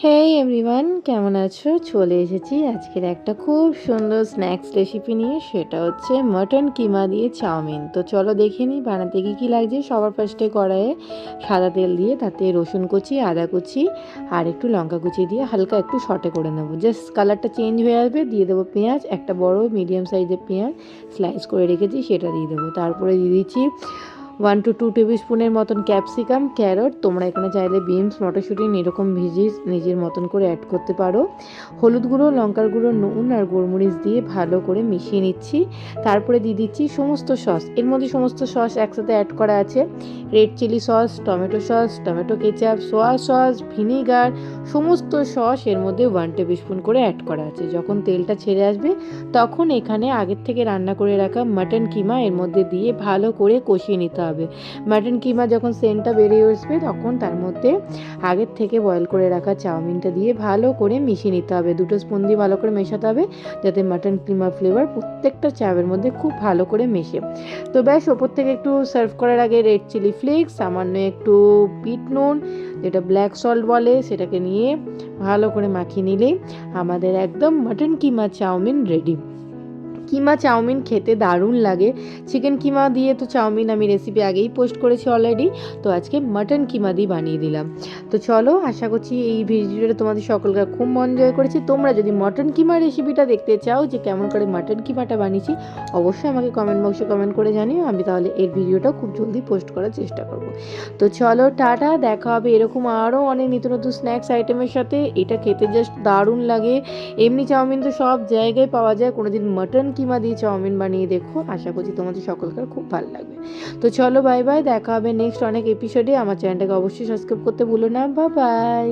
হেই everyone, কেমন আছো? চলে এসেছি আজকের একটা খুব সুন্দর স্ন্যাক্স রেসিপি নিয়ে। সেটা হচ্ছে মাটন কিমা দিয়ে চাউমিন। তো চলো দেখে নিই বানাতে কী লাগছে। সবার ফার্স্টে কড়াইয়ে সাদা তেল দিয়ে তাতে রসুন কুচি, আদা কুচি আর একটু লঙ্কা কুচি দিয়ে হালকা একটু সটে করে নেবো। জাস্ট কালারটা চেঞ্জ হয়ে আসবে, দিয়ে দেবো পেঁয়াজ। একটা বড় মিডিয়াম সাইজের পেঁয়াজ স্লাইস করে রেখেছি, সেটা দিয়ে দেবো। তারপরে দিয়ে দিচ্ছি 1 to 2 টেবিল স্পুনের মতন ক্যাপসিকাম, ক্যারট। তোমরা এখানে চাইলে বিনস, মটরশুঁটি এরকম ভিজিয়ে নিজের মতন করে অ্যাড করতে পারো। হলুদ গুঁড়ো, লঙ্কার গুঁড়ো, নুন আর গোলমরিচ দিয়ে ভালো করে মিশিয়ে নিচ্ছি। তারপরে দিয়ে দিচ্ছি সমস্ত সস। এর মধ্যে সমস্ত সস একসাথে অ্যাড করা আছে। Red chili sauce, tomato sauce, tomato ketchup, soya sauce, vinegar, সমস্ত সস এর মধ্যে 1 টেবিল স্পুন করে অ্যাড করা আছে। যখন তেলটা ছেড়ে আসবে তখন এখানে আগের থেকে রান্না করে রাখা মাটন কিমা এর মধ্যে দিয়ে ভালো করে কষিয়ে নিতে হবে। মাটন কিমা যখন সেন্টটা বেরিয়ে আসবে তখন তার মধ্যে আগের থেকে বয়েল করে রাখা চাউমিনটা দিয়ে ভালো করে মিশিয়ে নিতে হবে। 2 স্পুন দিয়ে ভালো করে মেশাতে হবে যাতে মাটন কিমা ফ্লেভার প্রত্যেকটা চাউয়ের মধ্যে খুব ভালো করে মেশে। তো ব্যাস, ওপর থেকে একটু সার্ভ করার আগে রেড চিলি ফ্লেক্স, সামান্য একটু বিট নুন যেটা ব্ল্যাক সল্ট বলে, সেটাকে নিয়ে ভালো করে মাখিয়ে নিলেই আমাদের একদম মাটন কিমা চাউমিন রেডি। কিমা চাউমিন খেতে দারুণ লাগে। চিকেন কিমা দিয়ে তো চাউমিন আমি রেসিপি আগেই পোস্ট করেছি অলরেডি, তো আজকে মাটন কিমা দিয়ে বানিয়ে দিলাম। তো চলো, আশা করছি এই ভিডিওটা তোমাদের সকলকে খুব এনজয় করেছি। তোমরা যদি মাটন কিমা রেসিপিটা দেখতে চাও যে কেমন করে মাটন কিমাটা বানিয়েছি, অবশ্যই আমাকে কমেন্ট বক্সে কমেন্ট করে জানিও। আমি তাহলে এর ভিডিওটা খুব জলদি পোস্ট করার চেষ্টা করব। তো চলো, টাটা, দেখা হবে এরকম আরও অনেক নিত্য নতুন স্ন্যাক্স আইটেমের সাথে। এটা খেতে জাস্ট দারুণ লাগে। এমনি চাউমিন তো সব জায়গায় পাওয়া যায়, কোনোদিন মাটন কিমা দিয়ে চাউমিন বানিয়ে দেখো। আশা করছি তোমাদের সকলকার খুব ভালো লাগবে। তো চলো, বাই বাই, দেখা হবে নেক্সট অনেক এপিসোডে। আমার চ্যানেলটাকে অবশ্যই সাবস্ক্রাইব করতে ভুলো না। Bye bye.